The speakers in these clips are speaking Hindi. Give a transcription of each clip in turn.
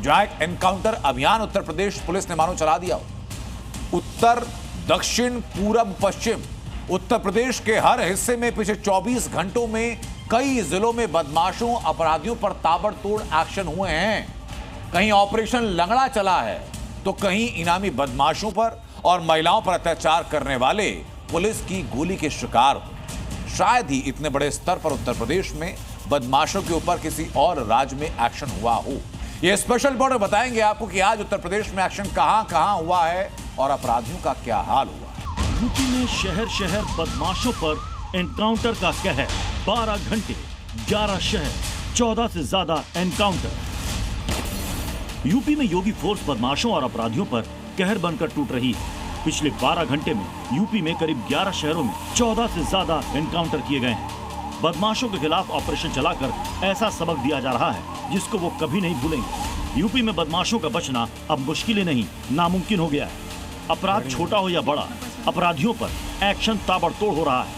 जॉइंट एनकाउंटर अभियान उत्तर प्रदेश पुलिस ने मानो चला दिया हो। उत्तर, दक्षिण, पूरब, पश्चिम उत्तर प्रदेश के हर हिस्से में पिछले 24 घंटों में कई जिलों में बदमाशों, अपराधियों पर ताबड़तोड़ एक्शन हुए हैं। कहीं ऑपरेशन लंगड़ा चला है तो कहीं इनामी बदमाशों पर और महिलाओं पर अत्याचार करने वाले पुलिस की गोली के शिकार हो। शायद ही इतने बड़े स्तर पर उत्तर प्रदेश में बदमाशों के ऊपर किसी और राज्य में एक्शन हुआ हो। ये स्पेशल रिपोर्ट में बताएंगे आपको कि आज उत्तर प्रदेश में एक्शन कहां हुआ है और अपराधियों का क्या हाल हुआ। यूपी में शहर शहर बदमाशों पर एनकाउंटर का कहर। 12 घंटे, 11 शहर, 14 से ज्यादा एनकाउंटर। यूपी में योगी फोर्स बदमाशों और अपराधियों पर कहर बनकर टूट रही है। पिछले 12 घंटे में यूपी में करीब 11 शहरों में 14 से ज्यादा एनकाउंटर किए गए हैं। बदमाशों के खिलाफ ऑपरेशन चलाकर ऐसा सबक दिया जा रहा है जिसको वो कभी नहीं भूलेंगे। यूपी में बदमाशों का बचना अब मुश्किल ही नहीं, नामुमकिन हो गया है। अपराध छोटा हो या बड़ा, अपराधियों पर एक्शन ताबड़तोड़ हो रहा है।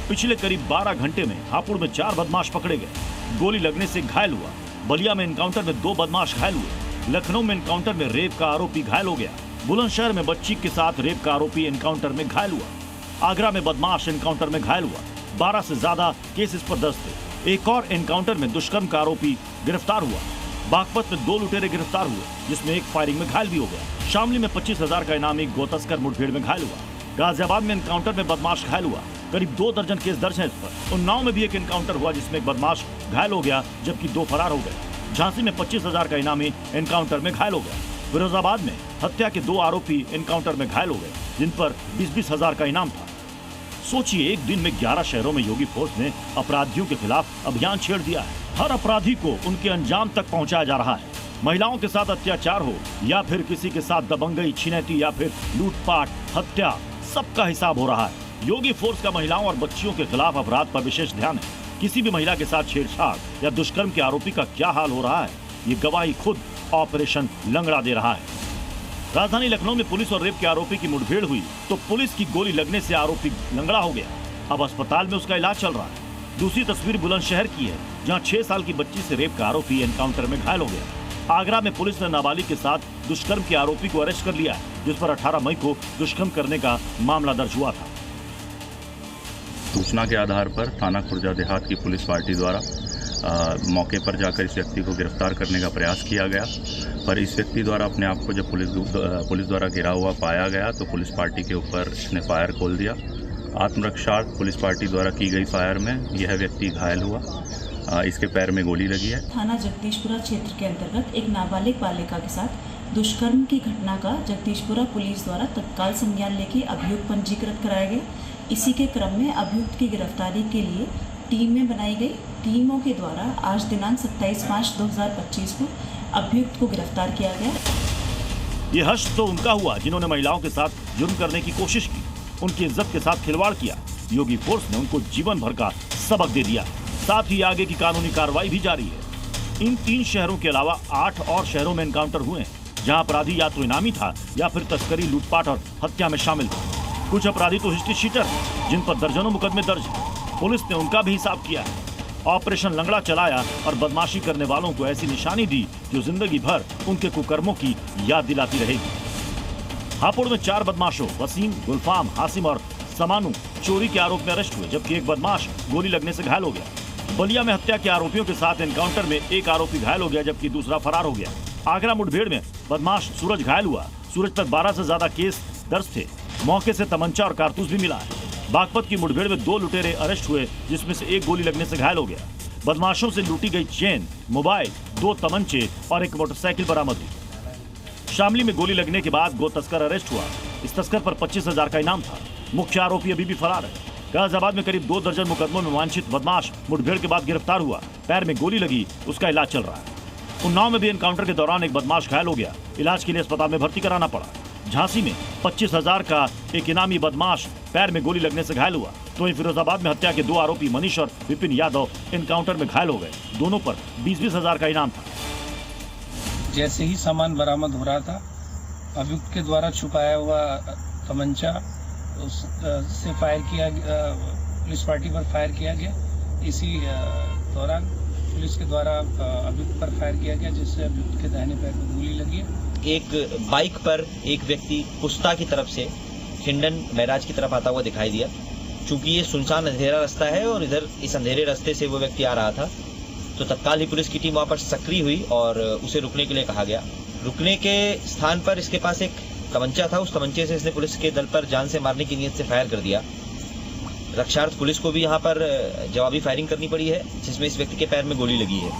पिछले करीब 12 घंटे में हापुड़ में 4 बदमाश पकड़े गए, गोली लगने से घायल हुआ। बलिया में एनकाउंटर में 2 बदमाश घायल हुए। लखनऊ में एनकाउंटर में रेप का आरोपी घायल हो गया। बुलंदशहर में बच्ची के साथ रेप का आरोपी एनकाउंटर में घायल हुआ। आगरा में बदमाश एनकाउंटर में घायल हुआ। 12 से ज्यादा केस इस पर दर्ज थे। एक और एनकाउंटर में दुष्कर्म का आरोपी गिरफ्तार हुआ। बागपत में 2 लुटेरे गिरफ्तार हुए, जिसमें एक फायरिंग में घायल भी हो गया। शामली में 25,000 का इनामी गोतस्कर मुठभेड़ में घायल हुआ। गाजियाबाद में एनकाउंटर में बदमाश घायल हुआ। करीब 2 दर्जन केस दर्ज हैं इस पर। उन्नाव में भी एक एनकाउंटर हुआ जिसमें एक बदमाश घायल हो गया, जबकि 2 फरार हो गए। झांसी में 25,000 का इनामी एनकाउंटर में घायल हो गया। फिरोजाबाद में हत्या के 2 आरोपी एनकाउंटर में घायल हो गए, जिन पर 20-20 हजार का इनाम था। सोचिए, एक दिन में 11 शहरों में योगी फोर्स ने अपराधियों के खिलाफ अभियान छेड़ दिया है। हर अपराधी को उनके अंजाम तक पहुंचाया जा रहा है। महिलाओं के साथ अत्याचार हो या फिर किसी के साथ दबंगई, छिनैती या फिर लूटपाट, हत्या, सबका हिसाब हो रहा है। योगी फोर्स का महिलाओं और बच्चियों के खिलाफ अपराध पर विशेष ध्यान है। किसी भी महिला के साथ छेड़छाड़ या दुष्कर्म के आरोपी का क्या हाल हो रहा है, ये गवाही खुद ऑपरेशन लंगड़ा दे रहा है। राजधानी लखनऊ में पुलिस और रेप के आरोपी की मुठभेड़ हुई तो पुलिस की गोली लगने से आरोपी लंगड़ा हो गया। अब अस्पताल में उसका इलाज चल रहा है। दूसरी तस्वीर बुलंदशहर की है, जहां 6 साल की बच्ची से रेप का आरोपी एनकाउंटर में घायल हो गया। आगरा में पुलिस ने नाबालिग के साथ दुष्कर्म के आरोपी को अरेस्ट कर लिया है, जिस पर 18 मई को दुष्कर्म करने का मामला दर्ज हुआ था। सूचना के आधार पर थाना खुर्जा देहात की पुलिस पार्टी द्वारा मौके पर जाकर इस व्यक्ति को गिरफ्तार करने का प्रयास किया गया, पर इस व्यक्ति द्वारा अपने आप को जब पुलिस द्वारा घिरा हुआ पाया गया तो पुलिस पार्टी के ऊपर इसने फायर खोल दिया। आत्मरक्षार्थ पुलिस पार्टी द्वारा की गई फायर में यह व्यक्ति घायल हुआ। इसके पैर में गोली लगी है। थाना जगदीशपुरा क्षेत्र के अंतर्गत एक नाबालिग बालिका के साथ दुष्कर्म की घटना का जगदीशपुरा पुलिस द्वारा तत्काल संज्ञान लेके अभियुक्त पंजीकृत कराया गया। इसी के क्रम में अभियुक्त की गिरफ्तारी के लिए टीमें बनाई गई। टीमों के द्वारा आज दिनांक 27/5/2025 को अभियुक्त को गिरफ्तार किया गया। ये हश्र तो उनका हुआ जिन्होंने महिलाओं के साथ जुर्म करने की कोशिश की, उनकी इज्जत के साथ खिलवाड़ किया। योगी फोर्स ने उनको जीवन भर का सबक दे दिया। साथ ही आगे की कानूनी कार्रवाई भी जारी है। इन 3 शहरों के अलावा 8 और शहरों में एनकाउंटर हुए हैं, जहां अपराधी या तो इनामी था या फिर तस्करी, लूटपाट और हत्या में शामिल था। कुछ अपराधी तो हिस्ट्री शीटर हैं, जिन पर दर्जनों मुकदमे दर्ज हैं। पुलिस ने उनका भी हिसाब किया है। ऑपरेशन लंगड़ा चलाया और बदमाशी करने वालों को ऐसी निशानी दी जो जिंदगी भर उनके कुकर्मों की याद दिलाती रहेगी। हापुड़ में 4 बदमाशों वसीम, गुलफाम, हासिम और समानू चोरी के आरोप में अरेस्ट हुए, जबकि एक बदमाश गोली लगने से घायल हो गया। बलिया में हत्या के आरोपियों के साथ एनकाउंटर में एक आरोपी घायल हो गया, जबकि दूसरा फरार हो गया। आगरा मुठभेड़ में बदमाश सूरज घायल हुआ। सूरज पर 12 से ज्यादा केस दर्ज थे। मौके से तमंचा और कारतूस भी मिला है। बागपत की मुठभेड़ में 2 लुटेरे अरेस्ट हुए, जिसमें से एक गोली लगने से घायल हो गया। बदमाशों से लूटी गई चेन, मोबाइल, 2 तमंचे और एक मोटरसाइकिल बरामद हुई। शामली में गोली लगने के बाद गो तस्कर अरेस्ट हुआ। इस तस्कर पर 25,000 का इनाम था। मुख्य आरोपी अभी भी फरार है। गाजियाबाद में करीब 2 दर्जन मुकदमों में वांछित बदमाश मुठभेड़ के बाद गिरफ्तार हुआ। पैर में गोली लगी, उसका इलाज चल रहा है। उन्नाव में भी एनकाउंटर के दौरान एक बदमाश घायल हो गया, इलाज के लिए अस्पताल में भर्ती कराना पड़ा। झांसी में 25,000 का एक इनामी बदमाश पैर में गोली लगने से घायल हुआ। तो वहीं फिरोजाबाद में हत्या के 2 आरोपी मनीष और विपिन यादव एनकाउंटर में घायल हो गए। दोनों पर 20-20 हजार का इनाम था। जैसे ही सामान बरामद हो रहा था, अभियुक्त के द्वारा छुपाया हुआ तमंचा उससे फायर किया, पुलिस पार्टी पर फायर किया गया। इसी दौरान पुलिस के द्वारा अभियुक्त पर फायर किया गया, जिससे अभियुक्त के दाहिने पैर में गोली लगी है। एक बाइक पर एक व्यक्ति पुस्ता की तरफ से खिंडन बैराज की तरफ आता हुआ दिखाई दिया। चूंकि ये सुनसान अंधेरा रास्ता है और इधर इस अंधेरे रास्ते से वो व्यक्ति आ रहा था, तो तत्काल ही पुलिस की टीम वहां पर सक्रिय हुई और उसे रुकने के लिए कहा गया। रुकने के स्थान पर इसके पास एक तमंचा था, उस तमंचे से इसने पुलिस के दल पर जान से मारने की नीयत से फायर कर दिया। रक्षार्थ पुलिस को भी यहाँ पर जवाबी फायरिंग करनी पड़ी है, जिसमें इस व्यक्ति के पैर में गोली लगी है।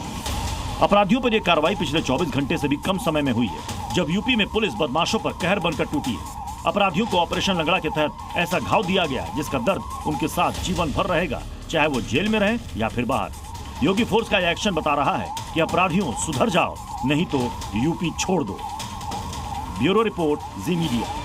अपराधियों पर यह कार्रवाई पिछले 24 घंटे से भी कम समय में हुई है, जब यूपी में पुलिस बदमाशों पर कहर बनकर टूटी है। अपराधियों को ऑपरेशन लंगड़ा के तहत ऐसा घाव दिया गया जिसका दर्द उनके साथ जीवन भर रहेगा, चाहे वो जेल में रहे या फिर बाहर। योगी फोर्स का यह एक्शन बता रहा है कि अपराधियों सुधर जाओ, नहीं तो यूपी छोड़ दो। ब्यूरो रिपोर्ट, जी मीडिया।